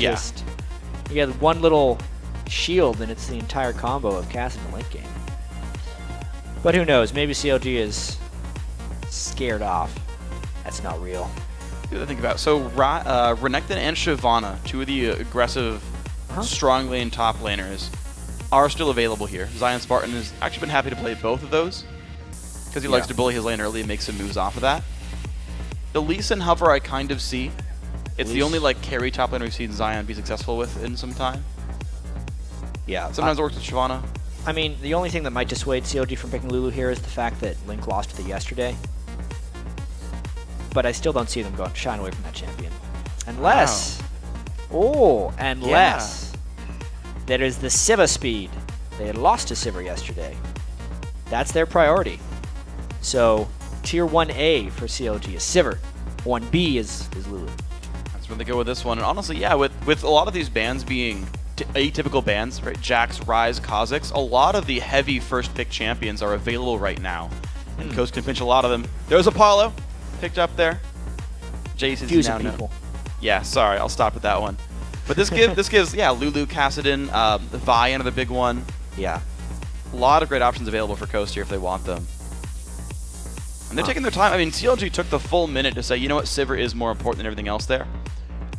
Just, you get one little shield, and it's the entire combo of Cassidy and late game. But who knows? Maybe CLG is scared off. That's not real. Good to think about. So Renekton and Shyvana, two of the aggressive, strong lane top laners, are still available here. ZionSpartan has actually been happy to play both of those because he likes to bully his lane early and make some moves off of that. The Lee Sin hover I kind of see. It's the only like carry top laner we've seen Zion be successful with in some time. Yeah. Sometimes it works with Shyvana. I mean, the only thing that might dissuade CLG from picking Lulu here is the fact that Link lost with it yesterday. But I still don't see them going shying away from that champion. Unless, there is the Sivir speed. They had lost to Sivir yesterday. That's their priority. So, tier 1A for CLG is Sivir. 1B is Lulu. That's where they go with this one. And honestly, yeah, with a lot of these bans being atypical bans, right? Jax, Ryze, Kha'Zix, a lot of the heavy first pick champions are available right now. And Coast can pinch a lot of them. There's Apollo. Picked up there. Jace is now people. Yeah, sorry, I'll stop with that one. But this gives Lulu, Kassadin, Vi, another big one. Yeah. A lot of great options available for Coast here if they want them. And they're taking their time. I mean, CLG took the full minute to say, you know what, Sivir is more important than everything else there.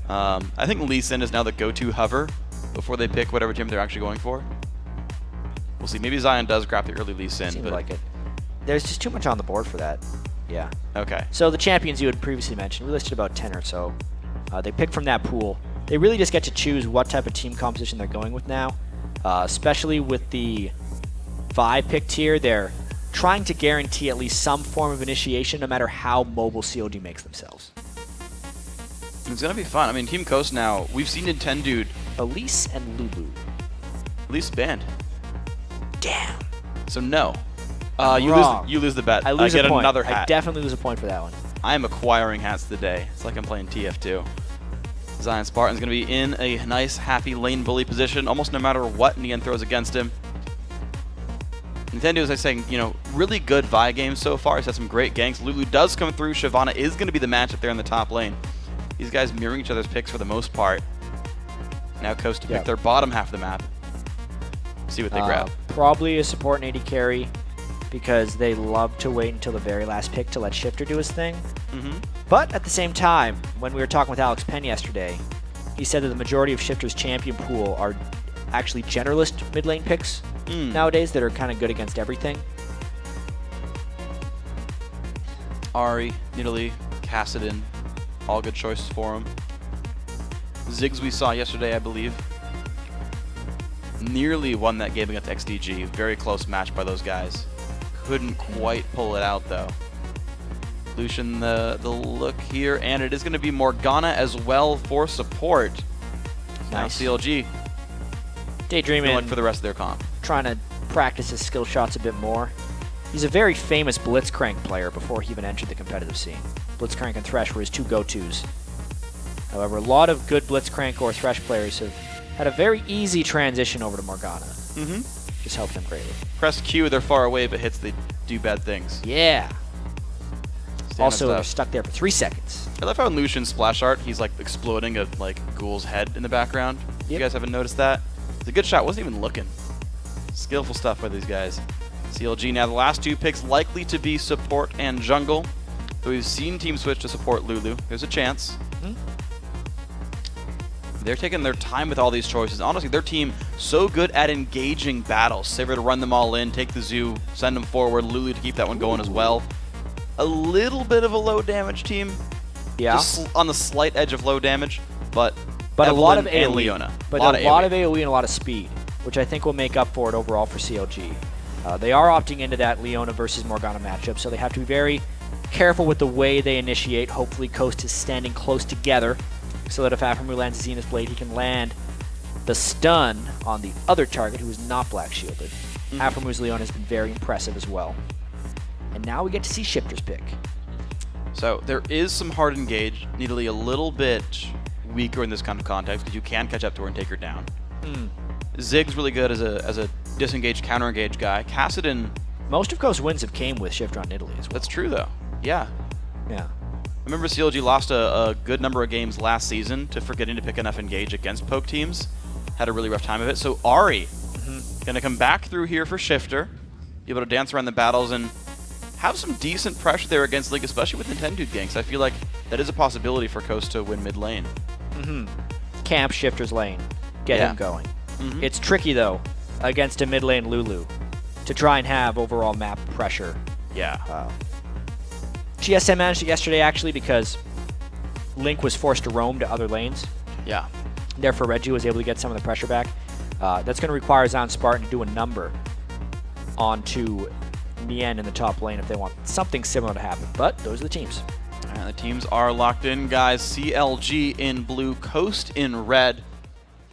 I think Lee Sin is now the go-to hover before they pick whatever team they're actually going for. We'll see. Maybe Zion does grab the early Lee Sin. Seems like it. There's just too much on the board for that. Yeah. Okay. So the champions you had previously mentioned, we listed about 10 or so. They pick from that pool. They really just get to choose what type of team composition they're going with now. Especially with the Vi picked here, they're trying to guarantee at least some form of initiation no matter how mobile CLG makes themselves. It's going to be fun. I mean, Team Coast now, we've seen Nintendude. Elise and Lulu. Elise banned. Damn. So no. You lose the bet. I lose get a point. Another hat. I definitely lose a point for that one. I am acquiring hats today. It's like I'm playing TF2. ZionSpartan's going to be in a nice, happy lane bully position, almost no matter what Nien throws against him. Nintendo, as I was saying, really good Vi games so far. He's had some great ganks. Lulu does come through. Shyvana is going to be the matchup there in the top lane. These guys mirroring each other's picks for the most part. Now Coast to pick their bottom half of the map. See what they grab. Probably a support and AD carry because they love to wait until the very last pick to let Shiphtur do his thing. But at the same time, when we were talking with Alex Penn yesterday, he said that the majority of Shiphtur's champion pool are actually generalist mid lane picks nowadays that are kind of good against everything. Ahri, Nidalee, Kassadin, all good choices for him. Ziggs we saw yesterday, I believe. Nearly won that game against XDG. Very close match by those guys. Couldn't quite pull it out, though. Lucian, the look here, and it is going to be Morgana as well for support. Nice. Now CLG. Daydreamin for the rest of their comp. Trying to practice his skill shots a bit more. He's a very famous Blitzcrank player before he even entered the competitive scene. Blitzcrank and Thresh were his two go-tos. However, a lot of good Blitzcrank or Thresh players have had a very easy transition over to Morgana. Just helped them greatly. Press Q, they're far away, but hits they do bad things. Yeah. Also, they're stuck there for 3 seconds. I love how in Lucian's splash art, he's like exploding a ghoul's head in the background. You guys haven't noticed that? It's a good shot. Wasn't even looking. Skillful stuff by these guys. CLG now the last two picks likely to be support and jungle. Though we've seen teams switch to support Lulu. There's a chance. They're taking their time with all these choices. Honestly, their team so good at engaging battles. Sivir to run them all in, take the zoo, send them forward. Lulu to keep that one going as well. A little bit of a low damage team. Yeah. Just on the slight edge of low damage, but a lot of AoE. And Leona. But a lot of AoE and a lot of speed, which I think will make up for it overall for CLG. They are opting into that Leona versus Morgana matchup, so they have to be very careful with the way they initiate. Hopefully Coast is standing close together so that if Aphromoo lands a Zenith Blade, he can land the stun on the other target who is not black shielded. Aphromuu's Leona has been very impressive as well. And now we get to see Shiphtur's pick. So there is some hard engage. Nidalee a little bit weaker in this kind of context because you can catch up to her and take her down. Ziggs really good as a disengaged, counter-engaged guy. Kassadin... Most of Coast's wins have came with Shiphtur on Nidalee as well. That's true, though. Yeah. Yeah. remember CLG lost a good number of games last season to forgetting to pick enough engage against poke teams. Had a really rough time of it. So Ahri going to come back through here for Shiphtur, be able to dance around the battles and have some decent pressure there against Link, especially with Nintendude ganks. I feel like that is a possibility for Coast to win mid lane. Camp Shiphtur's lane. Get him going. It's tricky, though, against a mid lane Lulu to try and have overall map pressure. Yeah. GSM managed it yesterday, actually, because Link was forced to roam to other lanes. Yeah. Therefore, Reggie was able to get some of the pressure back. That's going to require ZionSpartan to do a number onto Nien in the top lane if they want something similar to happen. But those are the teams. And the teams are locked in, guys. CLG in blue, Coast in red.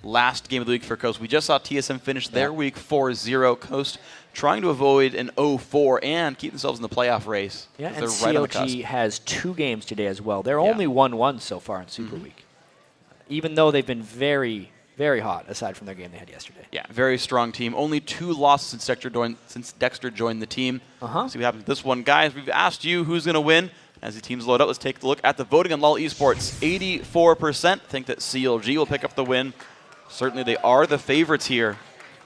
Last game of the week for Coast. We just saw TSM finish their week 4-0. Coast trying to avoid an 0-4 and keep themselves in the playoff race. Yeah, and they're right on the cusp. CLG has 2 games today as well. They're only 1-1 so far in Super Week, even though they've been very, very hot aside from their game they had yesterday. Yeah, very strong team. Only 2 losses since Dexter joined the team. See what happens with this one. Guys, we've asked you who's going to win. As the teams load up, let's take a look at the voting on LoL Esports. 84% think that CLG will pick up the win. Certainly they are the favorites here,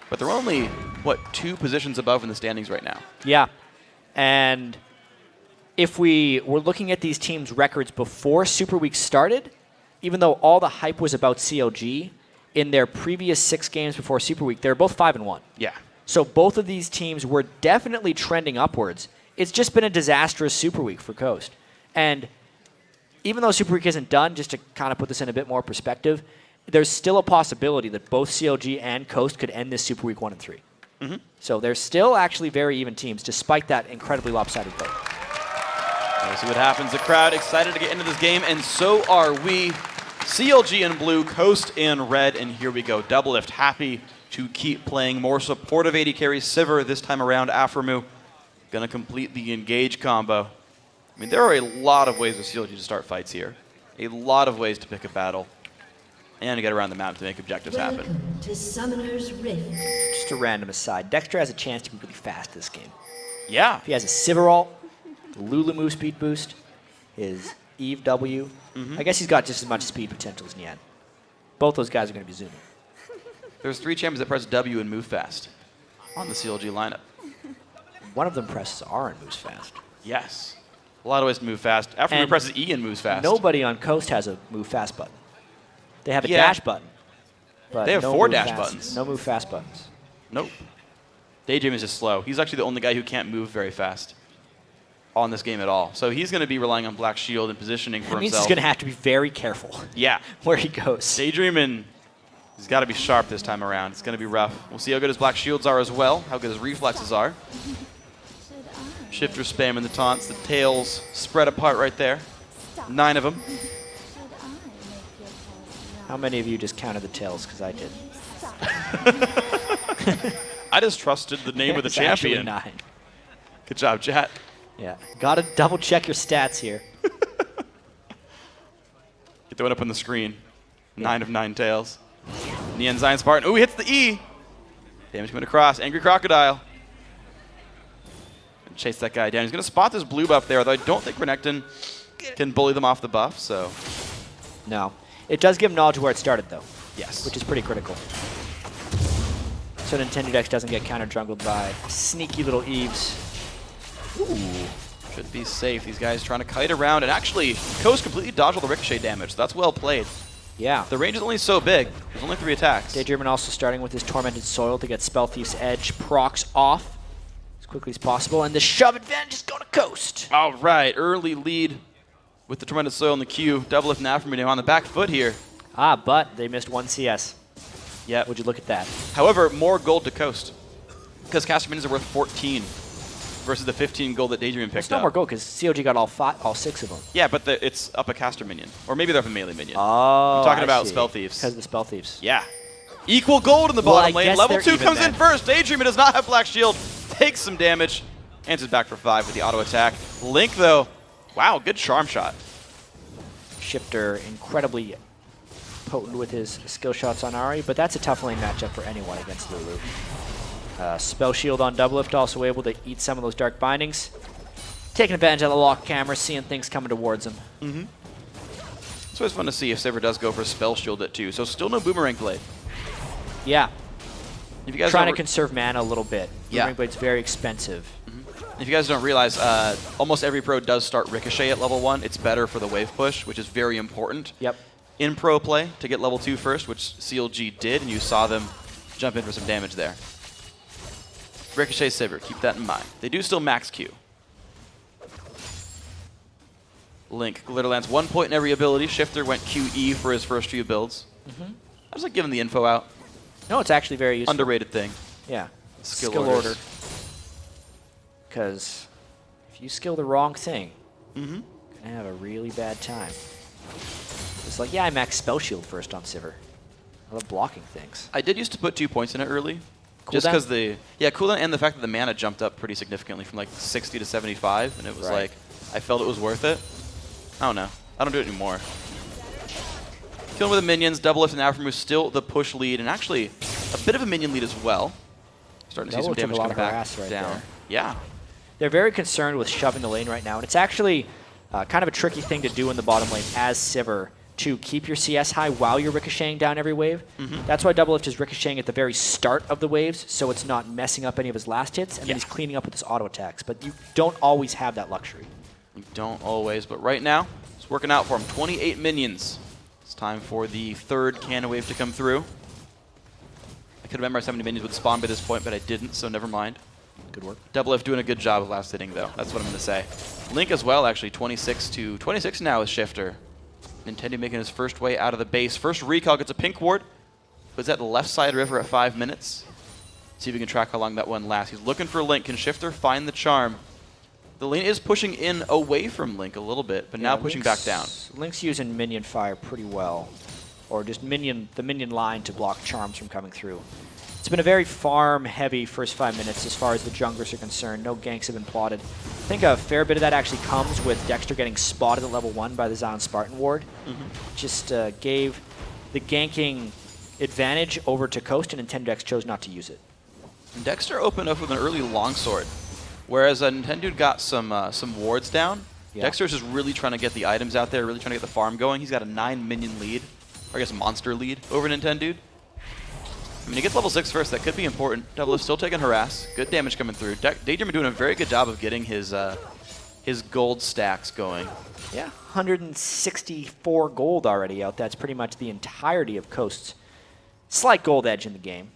but they're only, what, 2 positions above in the standings right now. Yeah, and if we were looking at these teams' records before Super Week started, even though all the hype was about CLG, in their previous 6 games before Super Week, they're both 5-1. Yeah. So both of these teams were definitely trending upwards. It's just been a disastrous Super Week for Coast. And even though Super Week isn't done, just to kind of put this in a bit more perspective, there's still a possibility that both CLG and Coast could end this Super Week 1-3. So they're still actually very even teams, despite that incredibly lopsided vote. We'll see what happens. The crowd excited to get into this game, and so are we. CLG in blue, Coast in red, and here we go. Doublelift happy to keep playing more supportive AD carry. Sivir this time around. Aphromoo going to complete the engage combo. I mean, there are a lot of ways for CLG to start fights here. A lot of ways to pick a battle and to get around the map to make objectives happen. To Summoner's Rift. Just a random aside, Dexter has a chance to be really fast this game. Yeah. If he has a Sivir ult, the Lulu move speed boost, his Eve W, I guess he's got just as much speed potential as Nien. Both those guys are going to be zooming. There's 3 champions that press W and move fast on the CLG lineup. One of them presses R and moves fast. Yes. A lot of ways to move fast. Aphromoo presses E and moves fast. Nobody on Coast has a move fast button. They have a Yeah. dash button. But They have no 4 move dash fast. buttons. No move fast buttons. Nope. Daydreamin is just slow. He's actually the only guy who can't move very fast on this game at all. So he's going to be relying on Black Shield and positioning for That means himself. he's going to have to be very careful Yeah. where he goes. Daydreamin, he's got to be sharp this time around. It's going to be rough. We'll see how good his Black Shields are as well, how good his reflexes are. Shiphtur spamming the taunts. The tails spread apart right there. 9 of them. How many of you just counted the tails? Because I did. I just trusted the name of the It's actually champion. 9. Good job, chat. Yeah. Got to double check your stats here. Get the one up on the screen. 9 of 9 tails. Nien ZionSpartan. Ooh, he hits the E. Damage coming across. Angry Crocodile. And chase that guy down. He's going to spot this blue buff there, although I don't think Renekton can bully them off the buff, so. No. It does give him knowledge of where it started, though. Yes. Which is pretty critical. So NintendudeX doesn't get counter-jungled by sneaky little Eves. Ooh. Should be safe. These guys trying to kite around, and actually, Coast completely dodged all the ricochet damage, so that's well played. Yeah. The range is only so big. There's only 3 attacks. Daydreamin also starting with his Tormented Soil to get Spell Thief's Edge procs off as quickly as possible, and the shove advantage is going to Coast. All right, early lead with the Tremendous Soil in the queue. Doublelift and Aphromoo on the back foot here. Ah, but they missed 1 CS. Yep. Would you look at that? However, more gold to Coast, because caster minions are worth 14 versus the 15 gold that Daydreamin picked It's not up. more gold because CLG got all 6 of them. Yeah, but it's up a caster minion. Or maybe they're up a melee minion. Oh, I'm talking I about see. Spell Thieves. Because of the Spell Thieves. Yeah. Equal gold in the Well, bottom I lane. guess Level they're 2 even comes in then. first. Daydreamin does not have Black Shield. Takes some damage. Answers back for 5 with the auto attack. Link, though, wow, good charm shot. Shiphtur incredibly potent with his skill shots on Ahri, but that's a tough lane matchup for anyone against Lulu. Spell Shield on Doublelift, also able to eat some of those Dark Bindings. taking advantage of the lock camera, seeing things coming towards him. Mm-hmm. It's always fun to see if Sivir does go for Spell Shield it too. So still no Boomerang Blade. Yeah. If you guys trying to conserve mana a little bit. Yeah. Boomerang Blade's very expensive. If you guys don't realize, almost every pro does start Ricochet at level 1. It's better for the wave push, which is very important. Yep. In pro play to get level 2 first, which CLG did, and you saw them jump in for some damage there. Ricochet Sivir, keep that in mind. They do still max Q. Link, Glitterlands 1 point in every ability. Shiphtur went QE for his first few builds. I was like giving the info out. No, it's actually very useful. Underrated thing. Yeah. Skill order. Because if you skill the wrong thing, you're going to have a really bad time. It's like, yeah, I max Spell Shield first on Sivir. I love blocking things. I did used to put 2 points in it early. Cooldown? Just because cooldown and the fact that the mana jumped up pretty significantly from like 60 to 75, and it was like, I felt it was worth it. I don't know. I don't do it anymore. Killing with the minions, Doublelift and Aphromoo still the push lead, and actually a bit of a minion lead as well. Starting to see some damage come back down. There. Yeah. They're very concerned with shoving the lane right now, and it's actually kind of a tricky thing to do in the bottom lane as Sivir to keep your CS high while you're ricocheting down every wave. That's why Doublelift is ricocheting at the very start of the waves, so it's not messing up any of his last hits, and then he's cleaning up with his auto attacks. But you don't always have that luxury. You don't always, but right now, it's working out for him. 28 minions. It's time for the third cannon wave to come through. I could remember how many minions would spawn by this point, but I didn't, so never mind. Good work. Doublelift doing a good job of last hitting, though. That's what I'm going to say. Link as well, actually, 26 now with Shiphtur. Nintendu making his first way out of the base. First recall gets a pink ward. Puts at the left side river at 5 minutes. See if we can track how long that one lasts. He's looking for Link. Can Shiphtur find the charm? The lane is pushing in away from Link a little bit, but now pushing back down. Link's using minion fire pretty well. Or just the minion line to block charms from coming through. It's been a very farm-heavy first 5 minutes as far as the junglers are concerned. No ganks have been plotted. I think a fair bit of that actually comes with Dexter getting spotted at level 1 by the ZionSpartan ward. Just gave the ganking advantage over to Coast, and NintendudeX chose not to use it. And Dexter opened up with an early longsword, whereas Nintendude got some wards down. Dexter's just really trying to get the items out there, really trying to get the farm going. He's got a 9 minion lead, or I guess monster lead, over Nintendude. I mean, he gets level 6 first. That could be important. Doublelift still taking harass. Good damage coming through. Daydreamin doing a very good job of getting his gold stacks going. Yeah, 164 gold already out. That's pretty much the entirety of Coast's slight gold edge in the game.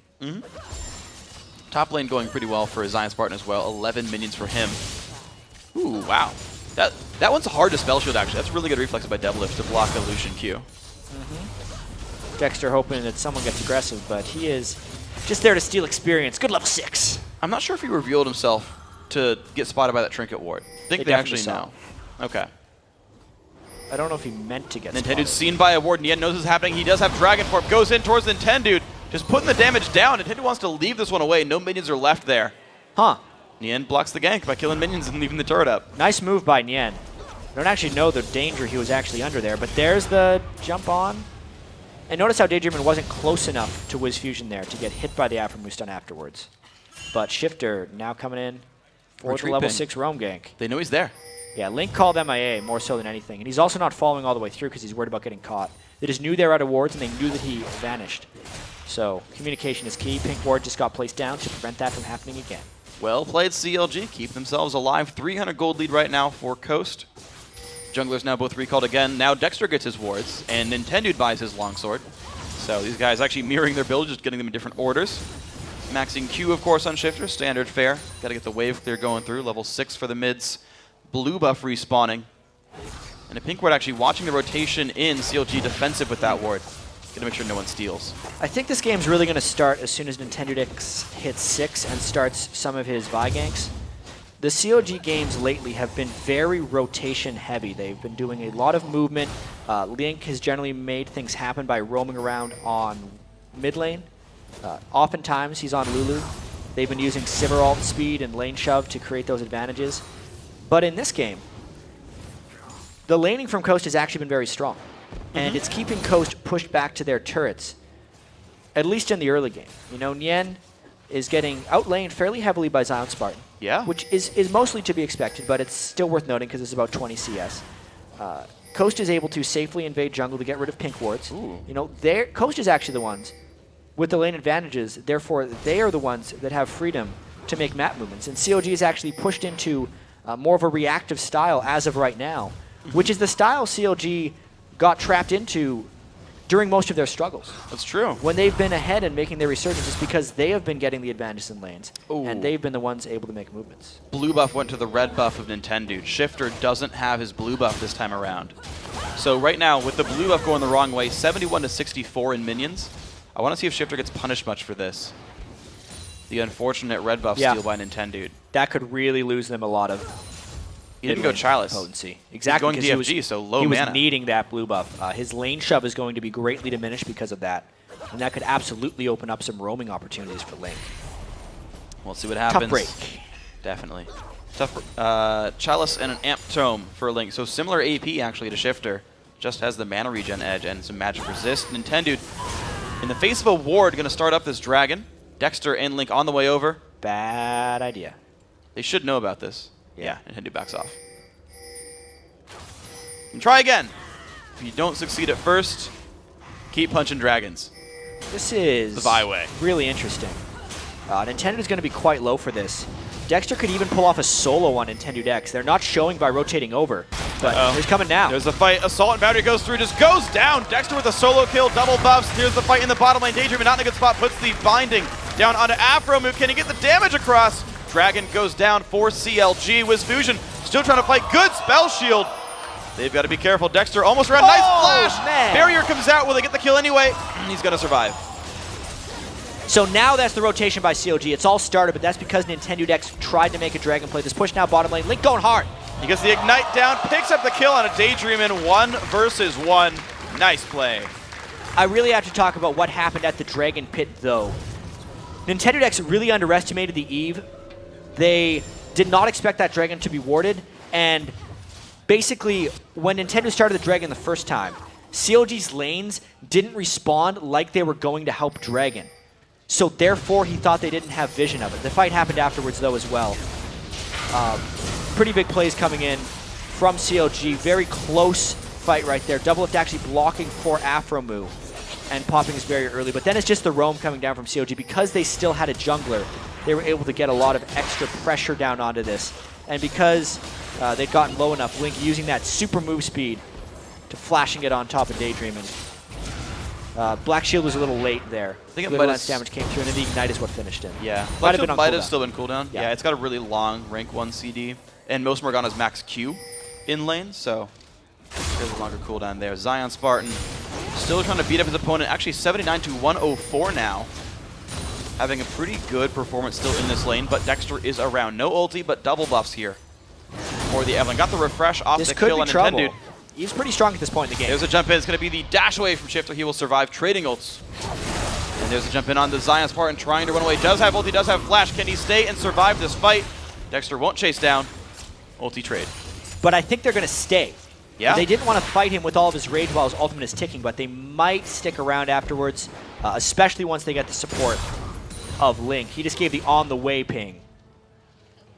Top lane going pretty well for ZionSpartan as well. 11 minions for him. Ooh, wow. That one's hard to spell shield, actually. That's really good reflexes by Doublelift to block the Lucian Q. Dexter hoping that someone gets aggressive, but he is just there to steal experience. Good level 6. I'm not sure if he revealed himself to get spotted by that trinket ward. I think they actually know. Okay. I don't know if he meant to get Nintendude's seen by a ward. Nien knows what's happening. He does have Dragon Form. Goes in towards Nintendude. Just putting the damage down. Nintendude wants to leave this one away. No minions are left there. Nien blocks the gank by killing minions and leaving the turret up. Nice move by Nien. I don't actually know the danger he was actually under there, but there's the jump on. And notice how Daydreamin wasn't close enough to WizFujiiN there to get hit by the Aphromoo stun afterwards. But Shiphtur now coming in for the level 6 roam gank. They know he's there. Yeah, Link called MIA more so than anything. And he's also not following all the way through because he's worried about getting caught. They just knew they were out of wards, and they knew that he vanished. So communication is key. Pink ward just got placed down to prevent that from happening again. Well played, CLG. Keep themselves alive. 300 gold lead right now for Coast. Junglers now both recalled again. Now Dexter gets his wards, and Nintendude buys his longsword. So these guys actually mirroring their builds, just getting them in different orders. Maxing Q, of course, on Shiphtur. Standard fare. Got to get the wave clear going through. Level 6 for the mids. Blue buff respawning. And a pink ward actually watching the rotation in. CLG defensive with that ward. Gonna make sure no one steals. I think this game's really going to start as soon as NintendudeX hits 6 and starts some of his Vi ganks. The CLG games lately have been very rotation heavy. They've been doing a lot of movement. Link has generally made things happen by roaming around on mid lane. Oftentimes he's on Lulu. They've been using Sivir ult speed and lane shove to create those advantages. But in this game, the laning from Coast has actually been very strong. And it's keeping Coast pushed back to their turrets, at least in the early game. You know, Nien is getting outlaned fairly heavily by ZionSpartan. Yeah. Which is mostly to be expected, but it's still worth noting because it's about 20 CS. Coast is able to safely invade jungle to get rid of pink wards. Ooh. You know, Coast is actually the ones with the lane advantages. Therefore, they are the ones that have freedom to make map movements. And CLG is actually pushed into more of a reactive style as of right now, which is the style CLG got trapped into during most of their struggles. That's true. When they've been ahead and making their resurgence, it's because they have been getting the advantages in lanes, Ooh. and they've been the ones able to make movements. Blue buff went to the red buff of Nintendude. Shiphtur doesn't have his blue buff this time around. So right now, with the blue buff going the wrong way, 71 to 64 in minions. I want to see if Shiphtur gets punished much for this. The unfortunate red buff steal by Nintendude. That could really lose them a lot of He didn't go Chalice. potency. Exactly. He's going DFG, so low he mana. was needing that blue buff. His lane shove is going to be greatly diminished because of that. And that could absolutely open up some roaming opportunities for Link. We'll see what happens. Tough break. Definitely. Tough. Chalice and an Amp Tome for Link. So similar AP actually to Shiphtur. Just has the mana regen edge and some magic resist. Nintendude, in the face of a ward, going to start up this dragon. Dexter and Link on the way over. Bad idea. They should know about this. Yeah. Nintendude backs off. And try again. If you don't succeed at first, keep punching dragons. This is The byway. really interesting. Nintendo is going to be quite low for this. Dexter could even pull off a solo on NintendudeX. They're not showing by rotating over, but he's coming now. There's the fight. Assault and Boundary goes through, just goes down. Dexter with a solo kill, double buffs. Here's the fight in the bottom lane. Daydreamin not in a good spot, puts the binding down onto Aphromoo. Can he get the damage across? Dragon goes down for CLG. WizFujiiN still trying to fight. Good spell shield. They've got to be careful. Dexter almost ran. Nice flash. Man. Barrier comes out. Will they get the kill anyway? He's going to survive. So now that's the rotation by CLG. It's all started, but that's because NintendudeX tried to make a dragon play. This push now bottom lane. Link going hard. He gets the Ignite down, picks up the kill on a Daydreamin 1 versus 1. Nice play. I really have to talk about what happened at the Dragon Pit, though. NintendudeX really underestimated the Eve. They did not expect that dragon to be warded, and basically, when Nintendo started the dragon the first time, CLG's lanes didn't respond like they were going to help dragon. So therefore, he thought they didn't have vision of it. The fight happened afterwards, though, as well. Pretty big plays coming in from CLG. Very close fight right there. Doublelift actually blocking for Aphromoo and popping his barrier early. But then it's just the roam coming down from CLG. Because they still had a jungler, they were able to get a lot of extra pressure down onto this. And because they'd gotten low enough, Link using that super move speed to flashing it on top of Daydreamin. Black Shield was a little late there. I think it Good might lance damage came through, and then the Ignite is what finished him. Yeah, Might have been on might cooldown. have still been cooldown. Yeah, it's got a really long rank 1 CD, and most Morgana's max Q in lane, so there's a longer cooldown there. ZionSpartan still trying to beat up his opponent, actually 79 to 104 now. Having a pretty good performance still in this lane, but Dexter is around. No ulti, but double buffs here for the Evelyn. Got the refresh off This the could kill be on trouble. Nintendude. He's pretty strong at this point in the game. There's a jump in. It's going to be the dash away from Shiphtur. He will survive trading ults. And there's a jump in on the ZionSpartan trying to run away. Does have ulti, does have flash. Can he stay and survive this fight? Dexter won't chase down. Ulti trade. But I think they're going to stay. Yeah. They didn't want to fight him with all of his rage while his ultimate is ticking, but they might stick around afterwards, especially once they get the support of Link. He just gave the on-the-way ping.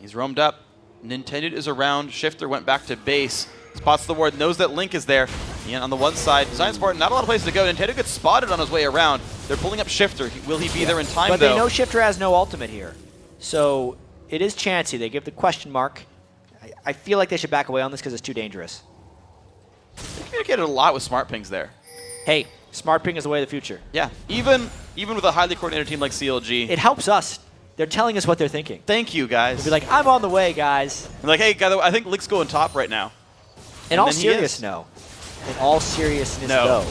He's roamed up. Nintendude is around. Shiphtur went back to base. Spots the ward, knows that Link is there. Nien on the one side. ZionSpartan, not a lot of places to go. Nintendo gets spotted on his way around. They're pulling up Shiphtur. Will he be there in time, but though? they know Shiphtur has no ultimate here. So it is chancy. They give the question mark. I feel like they should back away on this because it's too dangerous. They communicated a lot with Smart Pings there. Hey, smart ping is the way of the future. Yeah, even with a highly coordinated team like CLG. It helps us. They're telling us what they're thinking. Thank you, guys. They'll be like, I'm on the way, guys. And like, hey, guys, I think Link's going top right now. In all seriousness, no. In all seriousness, no.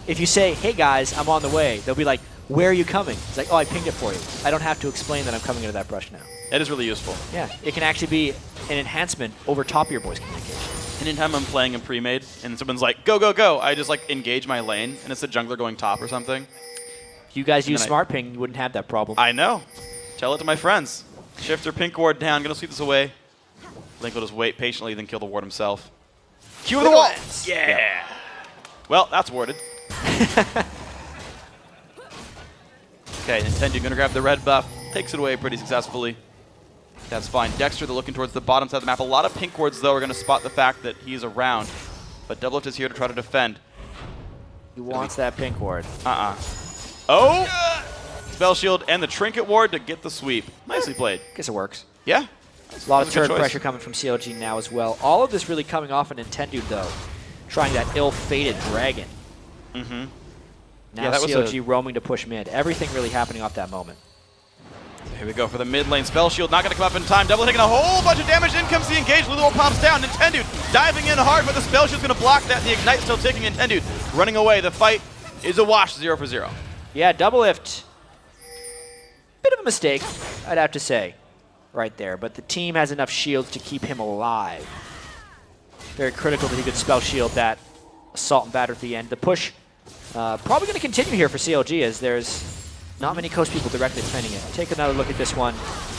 If you say, hey guys, I'm on the way, they'll be like, where are you coming? It's like, oh, I pinged it for you. I don't have to explain that I'm coming into that brush now. That is really useful. Yeah, it can actually be an enhancement over top of your voice communication. Anytime I'm playing in pre-made and someone's like, go, go, go, I just like engage my lane and it's the jungler going top or something. If you guys use Smart Ping, you wouldn't have that problem. I know. Tell it to my friends. Shiphtur, pink ward down, gonna sweep this away. Link will just wait patiently, then kill the ward himself. Cue the wall! Yeah! Well, that's warded. Okay, Nintendo gonna grab the red buff. takes it away pretty successfully. That's fine. Dexter, they're looking towards the bottom side of the map. A lot of pink wards, though, are going to spot the fact that he's around. But Doublelift is here to try to defend. He wants that pink ward. Oh! Spell shield and the trinket ward to get the sweep. Nicely played. Guess it works. Yeah. A lot of turret pressure coming from CLG now as well. All of this really coming off of Nintendude, though. Trying that ill-fated dragon. Mm-hmm. Now Yeah, that was CLG roaming to push mid. Everything really happening off that moment. Here we go for the mid lane. Spell shield not going to come up in time. Double taking a whole bunch of damage. In comes the engage. Lulu pops down. Nintendude diving in hard, but the spell shield's going to block that. The ignite still taking Nintendude. Running away. The fight is a wash, 0 for 0. Yeah, Doublelift. Bit of a mistake, I'd have to say, right there. But the team has enough shields to keep him alive. Very critical that he could spell shield that assault and batter at the end. The push probably going to continue here for CLG as there's not many coast people directly defending it. Take another look at this one.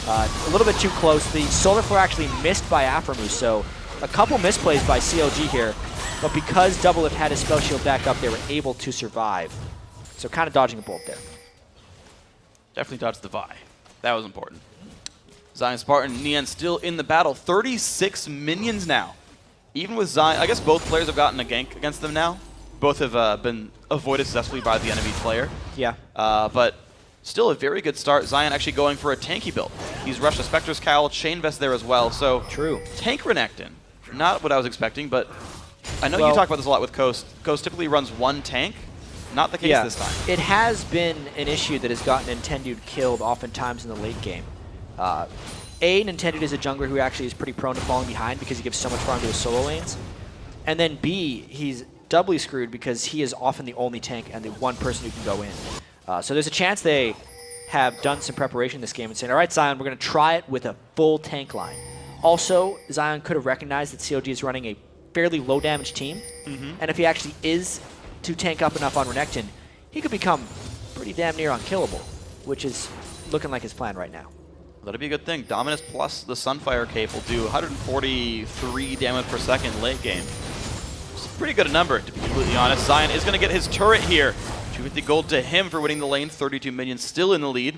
A little bit too close. The solar flare actually missed by Aphromoo, so a couple misplays by CLG here. But because Doublelift had his spell shield back up, they were able to survive. So kind of dodging a bullet there. Definitely dodged the Vi. That was important. ZionSpartan, Nien still in the battle. 36 minions now. Even with Zion, I guess both players have gotten a gank against them now. Both have been avoided successfully by the enemy player. Yeah. But still a very good start. Zion actually going for a tanky build. He's rushed a Spectre's Cowl, Chain Vest there as well. So true. Tank Renekton. Not what I was expecting, but I know Well, you talk about this a lot with Coast. Coast typically runs one tank. Not the case this time. It has been an issue that has gotten Nintendude killed oftentimes in the late game. Nintendude is a jungler who actually is pretty prone to falling behind because he gives so much farm to his solo lanes. And then B, he's doubly screwed because he is often the only tank and the one person who can go in. So there's a chance they have done some preparation this game and saying, all right, Zion, we're going to try it with a full tank line. Also, Zion could have recognized that CLG is running a fairly low damage team. And if he actually is to tank up enough on Renekton, he could become pretty damn near unkillable, which is looking like his plan right now. That'll be a good thing. Dominus plus the Sunfire Cape will do 143 damage per second late game. It's a pretty good number, to be completely honest. Zion is going to get his turret here. 250 gold to him for winning the lane. 32 minions still in the lead.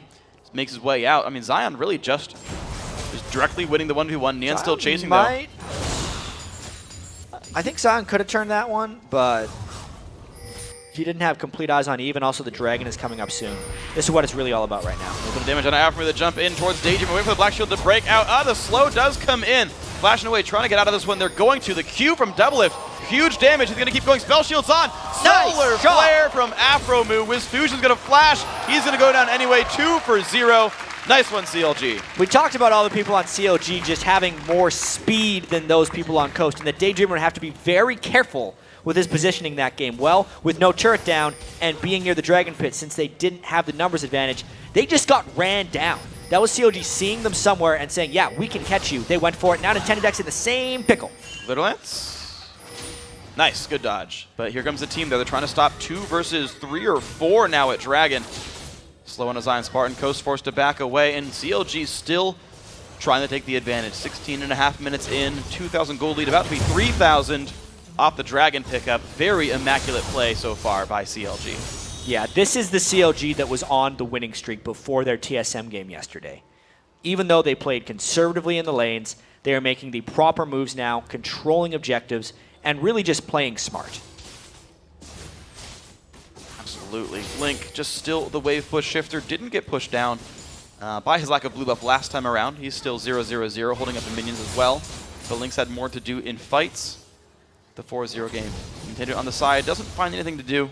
Makes his way out. I mean, Zion really just directly winning the 1v1. Nien still chasing, though. I think Zion could have turned that one, but he didn't have complete eyes on Eve, and also the dragon is coming up soon. This is what it's really all about right now. A little bit of damage on Aphromoo to jump in towards Daydreamin. Wait for the Black Shield to break out. The slow does come in. Flashing away, trying to get out of this one. They're going to. The Q from Doublelift. Huge damage. He's going to keep going. Spell Shield's on. Solar Flare from Aphromoo. WizFujiiN's going to flash. He's going to go down anyway. 2 for 0. Nice one, CLG. We talked about all the people on CLG just having more speed than those people on Coast, and that Daydreamin would have to be very careful with his positioning that game. Well, with no turret down and being near the Dragon Pit, since they didn't have the numbers advantage, they just got ran down. That was CLG seeing them somewhere and saying, yeah, we can catch you. They went for it. Now NintendudeX in the same pickle. Little Lance. Nice, good dodge. But here comes the team there. They're trying to stop 2 versus 3 or 4 now at Dragon. Slow on a ZionSpartan. Coast forced to back away, and CLG still trying to take the advantage. 16.5 minutes in, 2,000 gold lead, about to be 3,000 off the Dragon pickup. Very immaculate play so far by CLG. Yeah, this is the CLG that was on the winning streak before their TSM game yesterday. Even though they played conservatively in the lanes, they are making the proper moves now, controlling objectives, and really just playing smart. Absolutely. Link just still the wave push. Shiphtur didn't get pushed down by his lack of blue buff last time around. He's still 0-0-0, holding up the minions as well. But Link's had more to do in fights. The 4-0 game. Nintendo on the side doesn't find anything to do.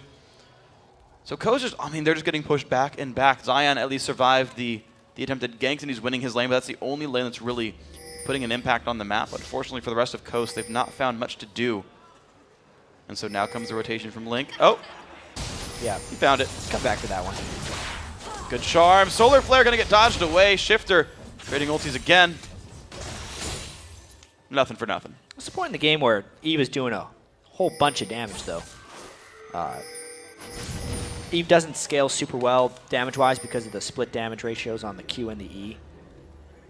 So Ko's just, I mean, they're just getting pushed back and back. Zion at least survived the attempted ganks, and he's winning his lane, but that's the only lane that's really putting an impact on the map. Unfortunately for the rest of Coast, they've not found much to do. And so now comes the rotation from Link. Oh! Yeah, he found it. Come back to that one. Good charm. Solar Flare going to get dodged away. Shiphtur trading ultis again. Nothing for nothing. What's the point in the game where Eve is doing a whole bunch of damage, though? Eve doesn't scale super well damage-wise because of the split damage ratios on the Q and the E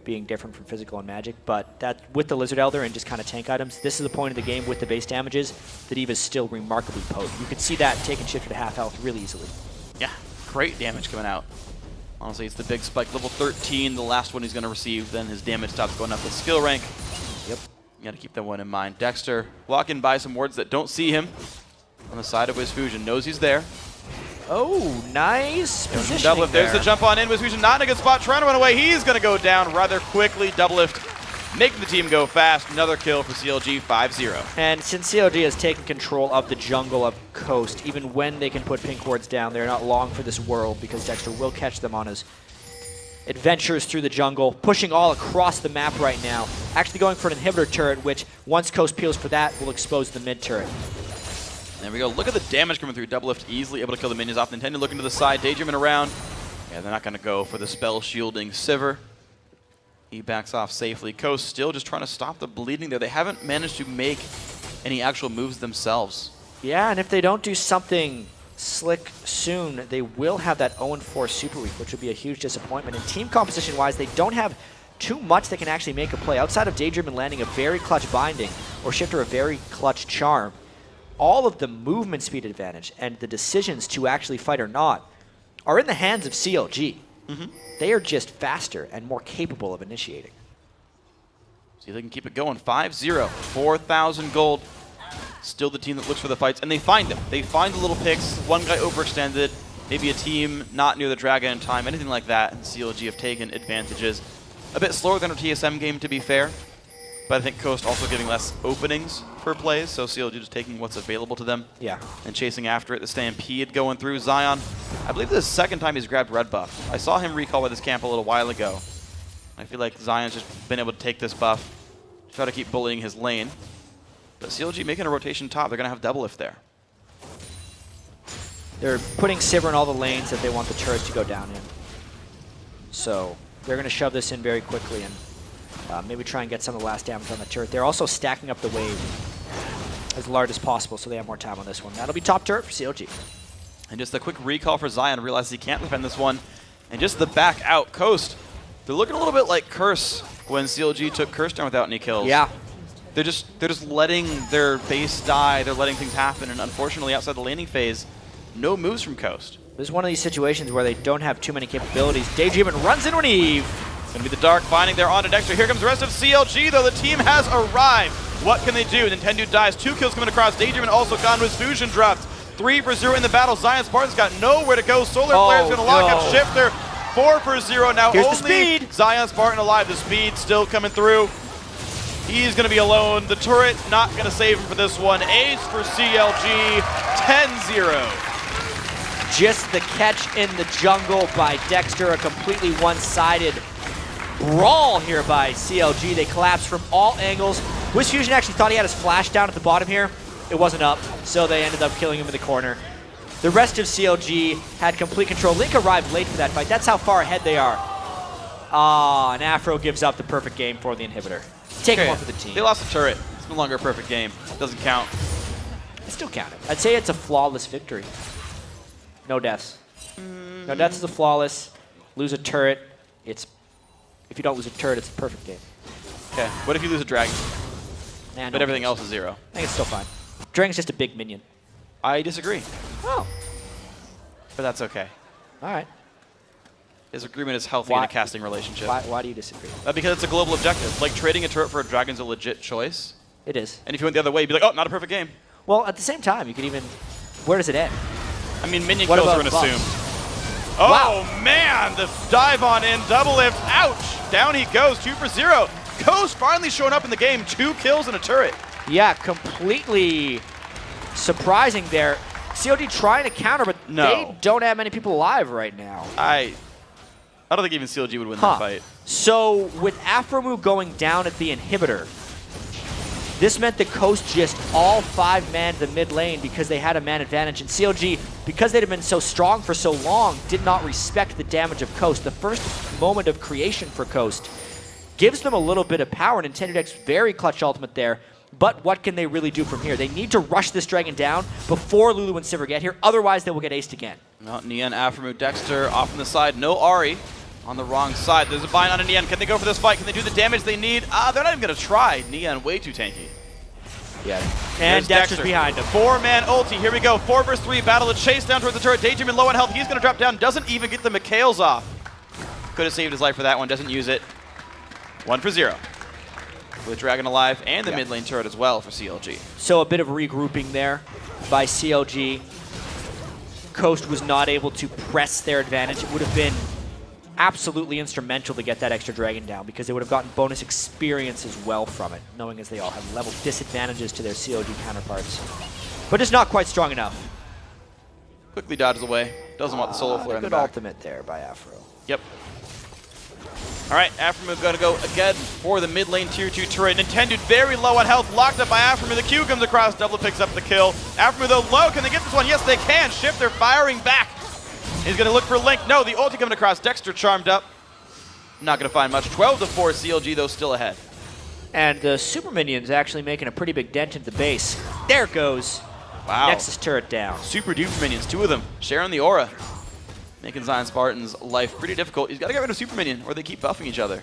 being different from physical and magic, but that with the Lizard Elder and just kind of tank items, this is the point of the game with the base damages that Eve is still remarkably potent. You could see that taking Shiphtur to half health really easily. Yeah, great damage coming out. Honestly, it's the big spike. Level 13, the last one he's going to receive. Then his damage stops going up with skill rank. Yep. You got to keep that one in mind. Dexter walking by some wards that don't see him on the side of WizFujiiN. Knows he's there. Oh, nice positioning Doublelift. There's the jump on in. WizFujiiN not in a good spot. Trying to run away. He's going to go down rather quickly. Doublelift making the team go fast. Another kill for CLG, 5-0. And since CLG has taken control of the jungle of Coast, even when they can put pink wards down, they're not long for this world because Dexter will catch them on his adventures through the jungle, pushing all across the map right now. Actually going for an inhibitor turret, which once Coast peels for that, will expose the mid turret. There we go. Look at the damage coming through. Doublelift easily able to kill the minions off. Nintendo looking to the side. Daydreamin around. Yeah, they're not going to go for the spell shielding Sivir. He backs off safely. Coast still just trying to stop the bleeding there. They haven't managed to make any actual moves themselves. Yeah, and if they don't do something slick soon, they will have that 0-4 Super Week, which would be a huge disappointment. And team composition-wise, they don't have too much that can actually make a play. Outside of Daydreamin landing a very clutch binding, or Shiphtur a very clutch charm, all of the movement speed advantage and the decisions to actually fight or not are in the hands of CLG. They are just faster and more capable of initiating. See if they can keep it going. 5-0, 4,000 gold. Still the team that looks for the fights, and they find them. They find the little picks. One guy overextended, maybe a team not near the dragon in time, anything like that, and CLG have taken advantages. A bit slower than our TSM game, to be fair, but I think Coast also giving less openings for plays, so CLG just taking what's available to them. Yeah. And chasing after it. The Stampede going through. Zion, I believe this is the second time he's grabbed red buff. I saw him recall with his camp a little while ago. I feel like Zion's just been able to take this buff, try to keep bullying his lane. But CLG making a rotation top. They're going to have Doublelift there. They're putting Sivir in all the lanes that they want the turrets to go down in. So they're going to shove this in very quickly and maybe try and get some of the last damage on the turret. They're also stacking up the wave as large as possible so they have more time on this one. That'll be top turret for CLG. And just a quick recall for Zion. Realizes he can't defend this one. And just the back out. Coast, they're looking a little bit like Curse when CLG took Curse down without any kills. Yeah. They're just letting their base die. They're letting things happen. And unfortunately, outside the laning phase, no moves from Coast. This is one of these situations where they don't have too many capabilities. Daydreamin runs in on Eve. It's going to be the Dark Binding there onto Dexter. Here comes the rest of CLG, though. The team has arrived. What can they do? Nintendude dies. 2 kills coming across. Daydreamin also gone. WizFujiiN dropped. 3-0 in the battle. ZionSpartan's got nowhere to go. Solar Flare's going to lock up Shiphtur. 4-0. Now here's only the speed. ZionSpartan alive. The speed still coming through. He's going to be alone. The turret not going to save him for this one. Ace for CLG. 10-0. Just the catch in the jungle by Dexter. A completely one-sided brawl here by CLG. They collapsed from all angles. WizFujiiN actually thought he had his flash down at the bottom here. It wasn't up, so they ended up killing him in the corner. The rest of CLG had complete control. Link arrived late for that fight. That's how far ahead they are. Ah, and Aphro gives up the perfect game for the inhibitor. Take him off of the team. They lost the turret. It's no longer a perfect game. Doesn't count. It still counted. I'd say it's a flawless victory. No deaths. No deaths is a flawless. Lose a turret. If you don't lose a turret, it's a perfect game. Okay. What if you lose a dragon? Nah, But everything else is 0. I think it's still fine. Dragon's just a big minion. I disagree. Oh. But that's okay. All right. His agreement is healthy in a casting relationship. Why do you disagree? Because it's a global objective. Like trading a turret for a dragon's a legit choice. It is. And if you went the other way, you'd be like, oh, not a perfect game. Well, at the same time, you could even... Where does it end? I mean, minion What kills about are an buffs? assumed. Oh, man! The dive on in, Doublelift, ouch! Down he goes, 2-0. Coast finally showing up in the game, 2 kills and a turret. Yeah, completely surprising there. COD trying to counter, but they don't have many people alive right now. I don't think even CLG would win that fight. So with Aphromoo going down at the inhibitor, this meant the Coast just all 5-manned the mid lane because they had a man advantage. And CLG, because they'd have been so strong for so long, did not respect the damage of Coast. The first moment of creation for Coast gives them a little bit of power. NintendudeX very clutch ultimate there. But what can they really do from here? They need to rush this dragon down before Lulu and Sivir get here. Otherwise, they will get aced again. No, Nien, Aphromoo, Dexter off on the side. No Ahri on the wrong side. There's a bind on a Nien. Can they go for this fight? Can they do the damage they need? They're not even going to try. Nien way too tanky. Yeah. And Dexter's behind him. 4-man ulti. Here we go. 4 versus 3 battle. A chase down towards the turret. Daydreamin low on health. He's going to drop down. Doesn't even get the McHale's off. Could have saved his life for that one, doesn't use it. 1 for 0. With Dragon alive and the mid lane turret as well for CLG. So a bit of regrouping there by CLG. Coast was not able to press their advantage. It would have been absolutely instrumental to get that extra dragon down because they would have gotten bonus experience as well from it, knowing as they all have level disadvantages to their CLG counterparts. But just not quite strong enough. Quickly dodges away. Doesn't want the solo flare in the good back. ultimate there by Aphro. Yep. All right, Aphromoo going to go again for the mid lane tier 2 turret. Nintendude very low on health, locked up by Aphromoo. The Q comes across, Double picks up the kill. Aphromoo though low, can they get this one? Yes, they can. Shiphtur firing back. He's going to look for Link. No, the ulti coming across. Dexter charmed up. Not going to find much. 12 to 4. CLG though still ahead. And the super minions actually making a pretty big dent into the base. There it goes. Wow. Nexus turret down. Super duper minions, 2 of them, sharing the aura. Making ZionSpartan's life pretty difficult. He's got to get rid of super minion or they keep buffing each other.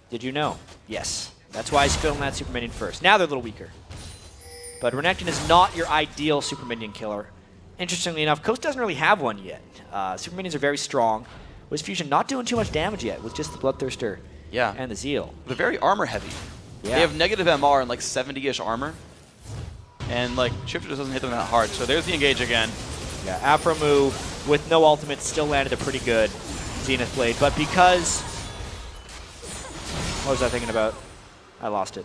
Did you know? Yes. That's why he's filling that super minion first. Now they're a little weaker. But Renekton is not your ideal super minion killer. Interestingly enough, Coast doesn't really have one yet. Super minions are very strong. WizFujiiN not doing too much damage yet with just the Bloodthirster and the Zeal. They're very armor heavy. Yeah. They have negative MR and like 70-ish armor. And like Shiphtur just doesn't hit them that hard. So there's the engage again. Yeah, Aphromoo with no ultimate still landed a pretty good Zenith Blade. But because... What was I thinking about? I lost it.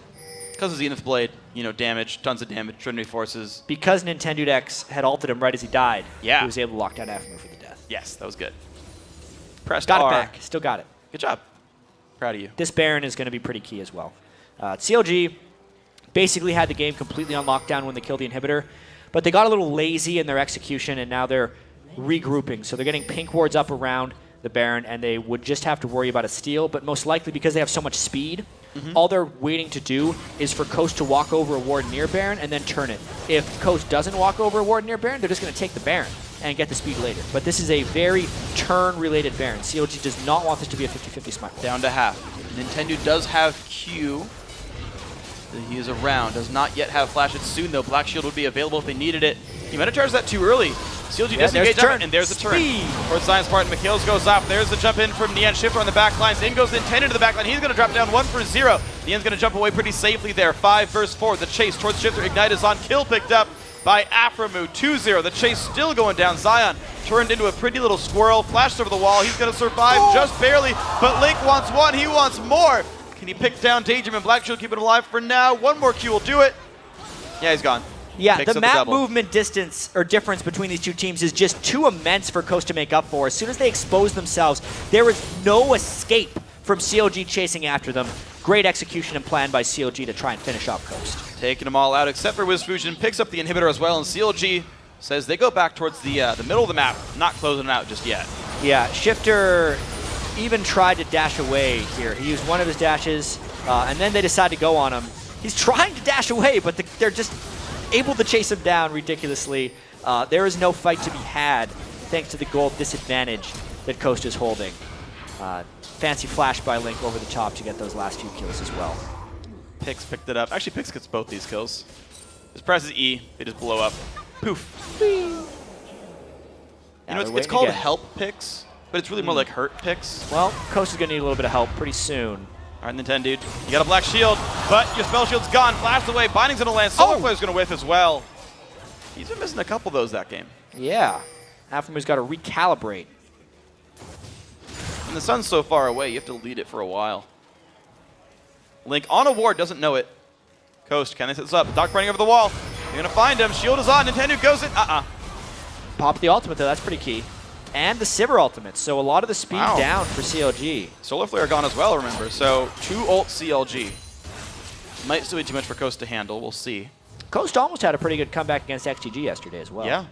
Because of Zenith Blade, you know, damage, tons of damage, Trinity Forces. Because NintendudeX had ulted him right as he died, yeah, he was able to lock down Aphromoo for the death. Yes, that was good. Pressed Got R. it back. Still got it. Good job. Proud of you. This Baron is going to be pretty key as well. CLG basically had the game completely on lockdown when they killed the inhibitor, but they got a little lazy in their execution, and now they're regrouping. So they're getting pink wards up around the Baron, and they would just have to worry about a steal, but most likely because they have so much speed, all they're waiting to do is for Coast to walk over a ward near Baron and then turn it. If Coast doesn't walk over a ward near Baron, they're just going to take the Baron and get the speed later. But this is a very turn-related Baron. CLG does not want this to be a 50-50 smite. Down to half. Nintendo does have Q. He is around. Does not yet have Flash. It's soon, though. Black Shield would be available if they needed it. He might have charged that too early. CLG does engage up, and there's the turret. Towards ZionSpartan. Mikhails goes off. There's the jump in from Nien. Shiphtur on the back lines. In goes Nintendo to the back line. He's going to drop down 1 for 0. Nien's going to jump away pretty safely there. 5 versus 4. The chase towards Shiphtur. Ignite is on. Kill picked up by Aphromoo. 2-0. The chase still going down. Zion turned into a pretty little squirrel. Flashed over the wall. He's going to survive just barely, but Link wants one. He wants more. Can he pick down Daydreamin? Black Shield keeping him alive for now. One more Q will do it. Yeah, he's gone. Yeah, Picks the up map double. movement distance or difference between these two teams is just too immense for Coast to make up for. As soon as they expose themselves, there is no escape from CLG chasing after them. Great execution and plan by CLG to try and finish off Coast. Taking them all out except for WizFujiiN. Picks up the inhibitor as well, and CLG says they go back towards the middle of the map, not closing it out just yet. Yeah, Shiphtur even tried to dash away here. He used one of his dashes, and then they decide to go on him. He's trying to dash away, but they're just able to chase him down ridiculously. There is no fight to be had thanks to the gold disadvantage that Coast is holding. Fancy flash by Link over the top to get those last few kills as well. Pix picked it up. Actually, Pix gets both these kills. Just presses E, they just blow up. Poof. You know, it's called help Pix, but it's really more like hurt Pix. Well, Coast is going to need a little bit of help pretty soon. All right, Nintendude, you got a black shield, but your spell shield's gone. Flashed away, Binding's going to land. Solar Flare's going to whiff as well. He's been missing a couple of those that game. Yeah. Aphromoo's got to recalibrate. And the sun's so far away, you have to lead it for a while. Link on a ward, doesn't know it. Coast, can they set this up? Doc running over the wall. They're going to find him. Shield is on. Nintendo goes in. Pop the ultimate, though. That's pretty key. And the Sivir ultimate. So a lot of the speed down for CLG. Solar Flare gone as well, remember. So 2 ult CLG. Might still be too much for Coast to handle. We'll see. Coast almost had a pretty good comeback against XTG yesterday as well. Yeah.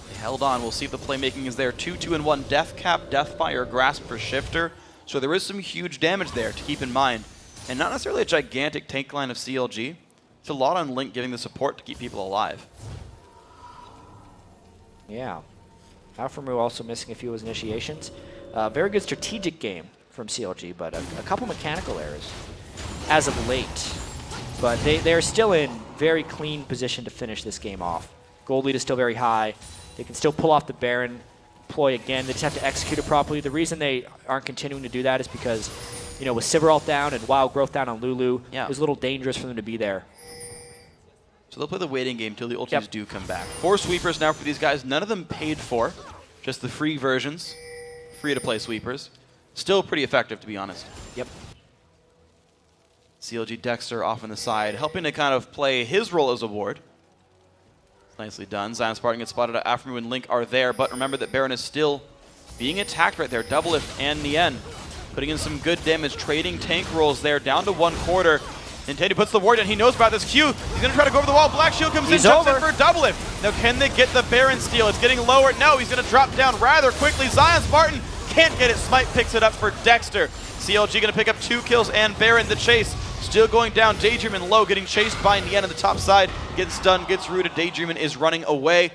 They held on. We'll see if the playmaking is there. 2-2-1 Death Cap, Deathfire, Grasp for Shiphtur. So there is some huge damage there to keep in mind. And not necessarily a gigantic tank line of CLG. It's a lot on Link giving the support to keep people alive. Yeah. Aphromoo also missing a few of his initiations. Very good strategic game from CLG, but a couple mechanical errors as of late. But they're still in very clean position to finish this game off. Gold lead is still very high. They can still pull off the Baron ploy again. They just have to execute it properly. The reason they aren't continuing to do that is because, you know, with Sivir ult down and Wild Growth down on Lulu, it was a little dangerous for them to be there. So they'll play the waiting game till the ultis do come back. 4 sweepers now for these guys. None of them paid for. Just the free versions. Free-to-play sweepers. Still pretty effective, to be honest. Yep. CLG Dexter off on the side, helping to kind of play his role as a ward. Nicely done. ZionSpartan gets spotted. Aphromoo and Link are there, but remember that Baron is still being attacked right there. Doublelift and Nien putting in some good damage, trading tank rolls there, down to 1/4. Nintendu puts the ward in. He knows about this Q. He's going to try to go over the wall. Black Shield comes in, jumps in for Doublelift. Now, can they get the Baron steal? It's getting lower. No, he's going to drop down rather quickly. ZionSpartan can't get it. Smite picks it up for Dexter. CLG going to pick up 2 kills and Baron the chase. Still going down. Daydreamin low, getting chased by Nien on the top side. Gets stunned, gets rooted. Daydreamin is running away.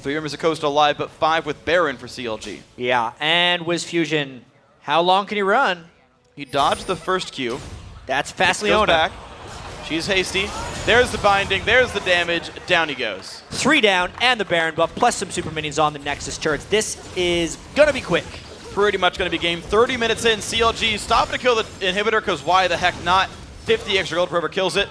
3 members of Coast alive, but 5 with Baron for CLG. Yeah, and WizFujiiN, how long can he run? He dodged the first Q. That's fast Goes Leona. Back. She's hasty. There's the binding. There's the damage. Down he goes. 3 down and the Baron buff, plus some super minions on the Nexus turrets. This is going to be quick. Pretty much going to be game 30 minutes in. CLG stopping to kill the inhibitor, because why the heck not? 50 extra gold for whoever kills it.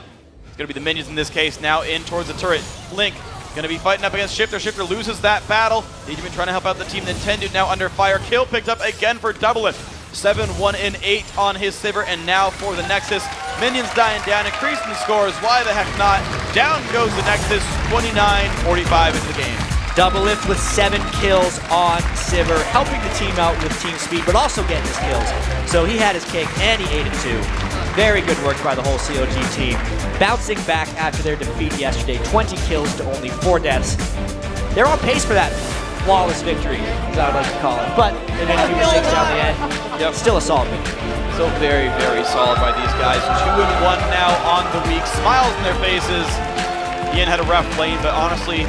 It's going to be the minions in this case now in towards the turret. Link going to be fighting up against Shiphtur. Shiphtur loses that battle. Daydreamin trying to help out the team. Nintendo now under fire. Kill picked up again for Doublelift. 7, 1, and 8 on his Sivir, and now for the Nexus. Minions dying down, increasing the scores. Why the heck not? Down goes the Nexus. 29-45 into the game. Doublelift with 7 kills on Sivir, helping the team out with team speed, but also getting his kills. So he had his cake, and he ate it too. Very good work by the whole CLG team. Bouncing back after their defeat yesterday, 20 kills to only 4 deaths. They're on pace for that flawless victory, as I would like to call it. But they made a few mistakes down the end. Still a solid victory. Still very, very solid by these guys. 2-1 now on the week. Smiles in their faces. Nien had a rough lane, but honestly,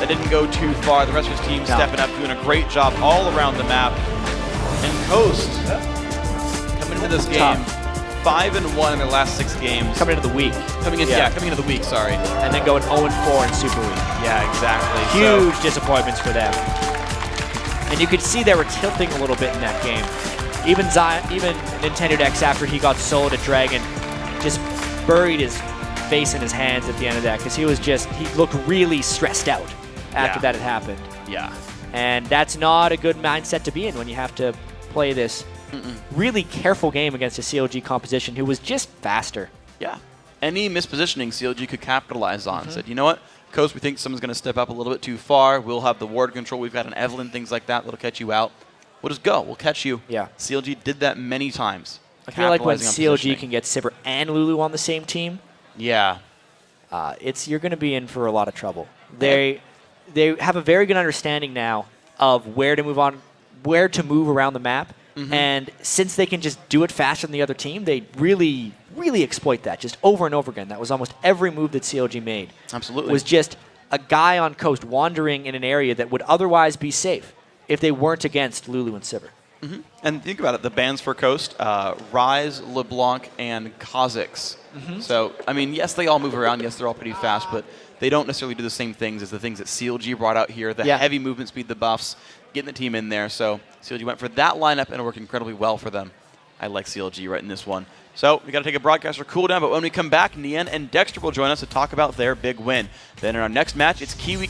that didn't go too far. The rest of his team stepping up, doing a great job all around the map. And Coast, coming into this game, 5-1 in their last 6 games. Coming into the week. Coming into the week, sorry. And then going 0-4 in Super Week. Yeah, exactly. Huge disappointments for them. And you could see they were tilting a little bit in that game. Even NintendudeX, after he got soloed at Dragon, just buried his face in his hands at the end of that, because he looked really stressed out after that had happened. Yeah. And that's not a good mindset to be in when you have to play this really careful game against a CLG composition who was just faster. Yeah. Any mispositioning CLG could capitalize on. Said, you know what? Coast, we think someone's going to step up a little bit too far. We'll have the ward control. We've got an Evelyn, things like that that'll catch you out. We'll just go. We'll catch you. Yeah. CLG did that many times. I feel like when CLG can get Sivir and Lulu on the same team, yeah, you're going to be in for a lot of trouble. They have a very good understanding now of where to move around the map. And since they can just do it faster than the other team, they really, really exploit that just over and over again. That was almost every move that CLG made. Absolutely. Was just a guy on Coast wandering in an area that would otherwise be safe if they weren't against Lulu and Sivir. And think about it, the bans for Coast, Ryze, LeBlanc, and Kha'Zix. So, I mean, yes, they all move around. Yes, they're all pretty fast, but they don't necessarily do the same things as the things that CLG brought out here, the heavy movement speed, the buffs, getting the team in there. So CLG went for that lineup, and it worked incredibly well for them. I like CLG right in this one. So we got to take a broadcaster cooldown, but when we come back, Nien and Dexter will join us to talk about their big win. Then in our next match, it's Kiwi